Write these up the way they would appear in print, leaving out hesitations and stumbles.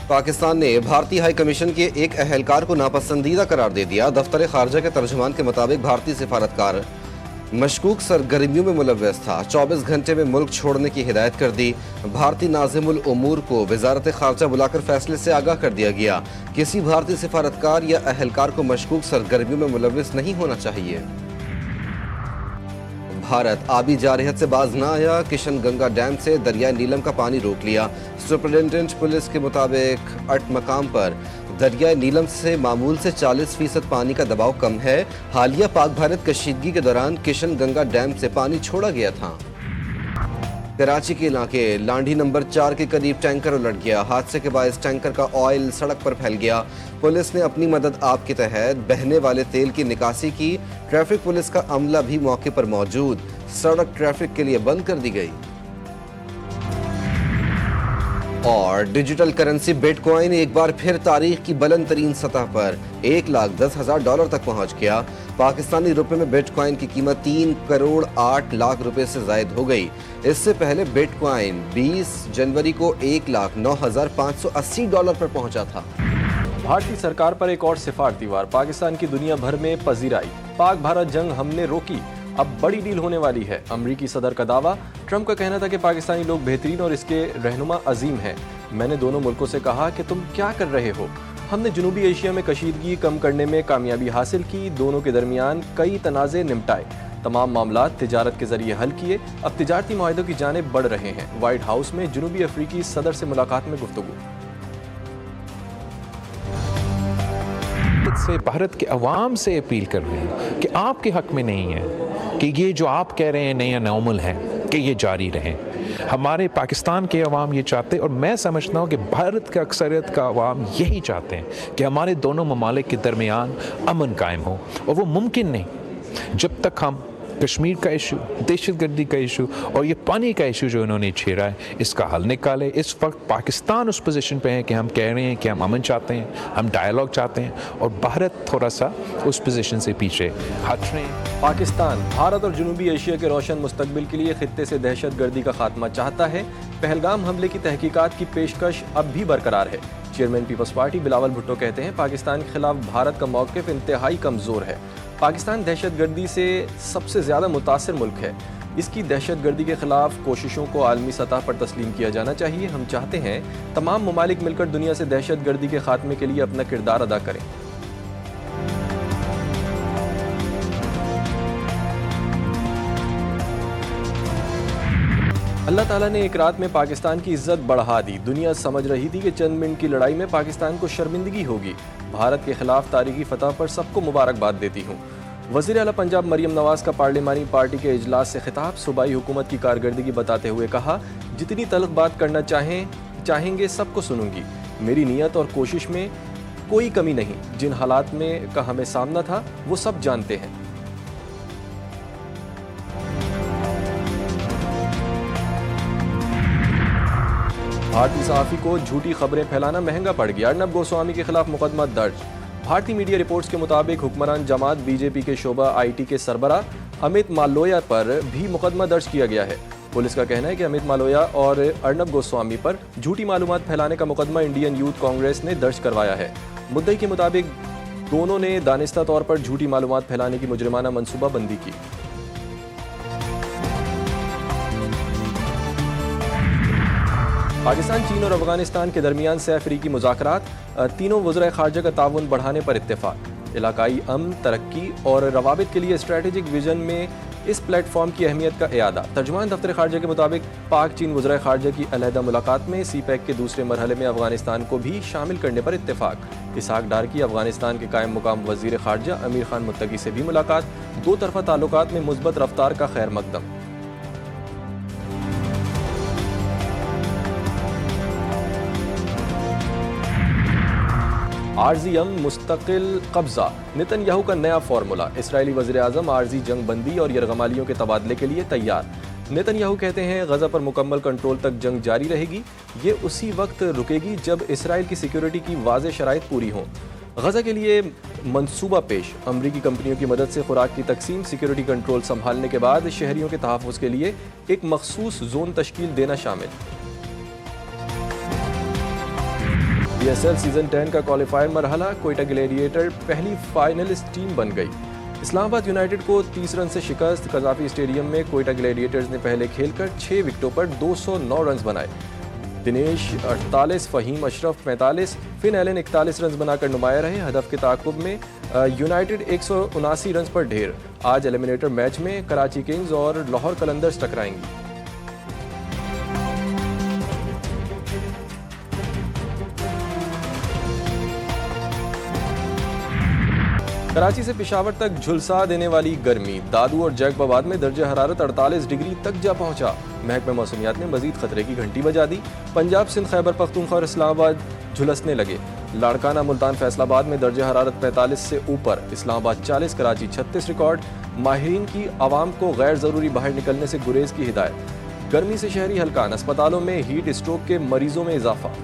पाकिस्तान ने भारतीय high commission के एक अहलकार को नापसंदीदा करार दे दिया। दफ्तर खारजा के तर्जुमान के मुताबिक भारतीय सिफारतकार मशकूक सरगर्मियों में मुलव्वस था। 24 घंटे में मुल्क छोड़ने की हिदायत कर दी। भारतीय नाज़िमुल उमूर को वजारत खारजा बुलाकर फैसले से आगाह कर दिया गया। किसी भारतीय सिफारतकार या अहलकार को मशकूक सरगर्मियों में मुलव्वस नहीं होना चाहिए। भारत आबी जारहत से बाज न आया। किशन गंगा डैम से दरिया नीलम का पानी रोक लिया। सुपरिटेंडेंट पुलिस के मुताबिक अट मकाम पर दरिया नीलम से मामूल से 40% पानी का दबाव कम है। हालिया पाक भारत कशीदगी के दौरान किशन गंगा डैम से पानी छोड़ा गया था। कराची के इलाके लांडी नंबर 4 के करीब टैंकर उलट गया। हादसे के बाद टैंकर का ऑयल सड़क पर फैल गया। पुलिस ने अपनी मदद आप के तहत बहने वाले तेल की निकासी की। ट्रैफिक पुलिस का अमला भी मौके पर मौजूद। सड़क ट्रैफिक के लिए बंद कर दी गई। और डिजिटल करेंसी बिटकॉइन एक बार फिर तारीख की बुलंद तरीन सतह पर $1,10,000 तक पहुंच गया। पाकिस्तानी रुपए में बिटकॉइन की कीमत 3 करोड़ 8 लाख रुपए से जायद हो गई। इससे पहले बिटकॉइन 20 जनवरी को $1,09,580 पर पहुंचा था। भारतीय सरकार पर एक और सिफारती वार। पाकिस्तान की दुनिया भर में पजीराई। पाक भारत जंग हमने रोकी, अब बड़ी डील होने वाली है। अमरीकी सदर का दावा। ट्रंप का कहना था कि पाकिस्तानी लोग बेहतरीन और इसके रहनुमा अजीम हैं। मैंने दोनों मुल्कों से कहा कि तुम क्या कर रहे हो। हमने जनूबी एशिया में कशीदगी कम करने में कामयाबी हासिल की। दोनों के दरमियान कई तनाज़े निपटाए। तमाम मामला तिजारत के जरिए हल किए। अब तिजारती मुआहदों की जानिब बढ़ रहे हैं। व्हाइट हाउस में जनूबी अफ्रीकी सदर से मुलाकात में गुफ्तगू। से भारत के अवाम से अपील कर रहे हैं कि आपके हक में नहीं है कि ये जो आप कह रहे हैं नया नॉर्मल है कि ये जारी रहे। हमारे पाकिस्तान के अवाम ये चाहते हैं और मैं समझता हूँ कि भारत का अक्सरियत का अवाम यही चाहते हैं कि हमारे दोनों ममालिक के दरमियान अमन कायम हो। और वो मुमकिन नहीं जब तक हम कश्मीर का इशू, दहशतगर्दी का इशू और ये पानी का इशू जो इन्होंने छेड़ा है इसका हल निकाले। इस वक्त पाकिस्तान उस पोजीशन पे है कि हम कह रहे हैं कि हम अमन चाहते हैं, हम डायलॉग चाहते हैं और भारत थोड़ा सा उस पोजीशन से पीछे हट रहे हैं। पाकिस्तान भारत और जनूबी एशिया के रोशन मुस्तकबिल के लिए खित्ते से दहशतगर्दी का खात्मा चाहता है। पहलगाम हमले की तहकीकात की पेशकश अब भी बरकरार है। चेयरमैन पीपल्स पार्टी बिलावल भुट्टो कहते हैं पाकिस्तान के खिलाफ भारत का मौक़िफ़ इंतहाई कमज़ोर है। पाकिस्तान दहशतगर्दी से सबसे ज़्यादा मुतासिर मुल्क है। इसकी दहशतगर्दी के खिलाफ कोशिशों को आलमी सतह पर तस्लीम किया जाना चाहिए। हम चाहते हैं तमाम ममालिक मिलकर दुनिया से दहशतगर्दी के खात्मे के लिए अपना किरदार अदा करें। अल्लाह ताला ने एक रात में पाकिस्तान की इज्जत बढ़ा दी। दुनिया समझ रही थी कि चंद मिनट की लड़ाई में पाकिस्तान को शर्मिंदगी होगी। भारत के खिलाफ तारीखी फतह पर सबको मुबारकबाद देती हूँ। वज़ीर आला पंजाब मरियम नवाज़ का पार्लिमानी पार्टी के इजलास से खिताब। सूबाई हुकूमत की कारकर्दगी बताते हुए कहा, जितनी तल्ख बात करना चाहेंगे सबको सुनूंगी। मेरी नीयत और कोशिश में कोई कमी नहीं। जिन हालात में का हमें सामना था वो सब जानते हैं। भारतीय सहाफ़ी को झूठी खबरें फैलाना महंगा पड़ गया। अर्नब गोस्वामी के खिलाफ मुकदमा दर्ज। भारतीय मीडिया रिपोर्ट्स के मुताबिक हुक्मरान जमात बीजेपी के शोबा IT के सरबराह अमित मालविया पर भी मुकदमा दर्ज किया गया है। पुलिस का कहना है कि अमित मालविया और अर्नब गोस्वामी पर झूठी मालूमात फैलाने का मुकदमा इंडियन यूथ कांग्रेस ने दर्ज करवाया है। मुद्दई के मुताबिक दोनों ने दानिस्ता तौर पर झूठी मालूमात फैलाने की मुजरिमाना मनसूबाबंदी की। पाकिस्तान, चीन और अफगानिस्तान के दरमियान सह अफ्रीकी मुज़ाकरात। तीनों वज़राए ख़ारजा का ताउन बढ़ाने पर इत्तेफाक। इलाकाई अमन, तरक्की और रवाबित के लिए स्ट्रेटेजिक विजन में इस प्लेटफॉर्म की अहमियत का इयादा। तर्जुमान दफ्तर ख़ारजा के मुताबिक पाक चीन वज़राए ख़ारजा की अलहदा मुलाकात में CPEC के दूसरे मरहले में अफगानिस्तान को भी शामिल करने पर इत्तेफाक। इसहाक डार की अफगानिस्तान के कायम मुकाम वज़ीर ख़ारजा अमीर खान मुत्तकी से भी मुलाकात। दो तरफ़ा ताल्लुकात में मुस्बत रफ्तार का खैर मकदम। आर्जी यंग मुस्तकिल कब्जा। नेतन्याहू का नया फार्मूला। इसराइली वज़ीर आज़म आर्जी जंग बंदी और यरगमालियों के तबादले के लिए तैयार। नेतन्याहू कहते हैं गज़ा पर मुकम्मल कंट्रोल तक जंग जारी रहेगी। ये उसी वक्त रुकेगी जब इसराइल की सिक्योरिटी की वाज़ेह शराइत पूरी हों। गज़ा के लिए मंसूबा पेश। अमरीकी कंपनियों की मदद से खुराक की तकसीम, सिक्योरिटी कंट्रोल संभालने के बाद शहरियों के तहफ़्फ़ुज़ के लिए एक मखसूस जोन तश्कील देना शामिल। BSL सीजन 10 का क्वालिफायर मरहला, कोयटा ग्लैडिएटर पहली फाइनलिस्ट टीम बन गई। इस्लामाबाद यूनाइटेड को 30 रन से शिकस्त। कजाफी स्टेडियम में कोयटा ग्लैडिएटर्स ने पहले खेलकर 6 विकेटों पर 209 रन बनाए। Dinesh 48, Faheem Ashraf 45, Finn Allen 41 run बनाकर नुमाया रहे। हदफ के ताक़ुब में यूनाइटेड 179 रन पर ढेर। आज एलिमिनेटर मैच में कराची किंग्स और लाहौर कलंदर्स टकराएंगी। कराची से पेशावर तक झुलसा देने वाली गर्मी। दादू और जैकबाबाद में दर्जा हरारत 48 डिग्री तक जा पहुंचा। महकमा मौसमियात ने मजीद खतरे की घंटी बजा दी। पंजाब, सिंध, खैबर पख्तूनख्वा और इस्लामाबाद झुलसने लगे। लाड़काना, मुल्तान, फैसलाबाद में दर्जा हरारत 45 से ऊपर। इस्लामाबाद 40, कराची 36 रिकॉर्ड। माहिरीन की आवाम को गैर ज़रूरी बाहर निकलने से गुरेज की हिदायत। गर्मी से शहरी हलकान। अस्पतालों में हीट स्ट्रोक के मरीजों में इजाफा।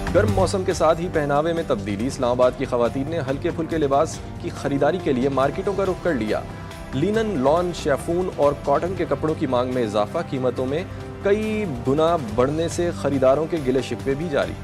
गर्म मौसम के साथ ही पहनावे में तब्दीली। इस्लामाबाद की खवातीन ने हल्के फुल्के लिबास की खरीदारी के लिए मार्केटों का रुख कर लिया। लीनन, लॉन, शेफून और कॉटन के कपड़ों की मांग में इजाफा। कीमतों में कई गुना बढ़ने से खरीदारों के गिले शिकवे भी जारी।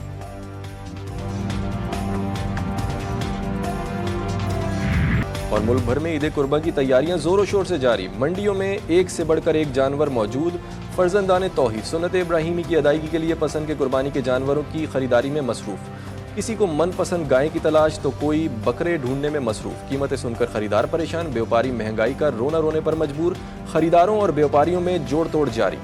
और मुल्क भर में ईद कुर्बा की तैयारियां जोरों शोर से जारी। मंडियों में एक से बढ़कर एक जानवर मौजूद। फर्जंदाने तौहीद सुन्नत इब्राहिमी की अदायगी के लिए पसंद के कुर्बानी के जानवरों की खरीदारी में मसरूफ। किसी को मनपसंद गाय की तलाश तो कोई बकरे ढूंढने में मसरूफ। कीमतें सुनकर खरीदार परेशान। व्यापारी महंगाई का रोना रोने पर मजबूर। खरीदारों और व्यापारियों में जोड़ तोड़ जारी।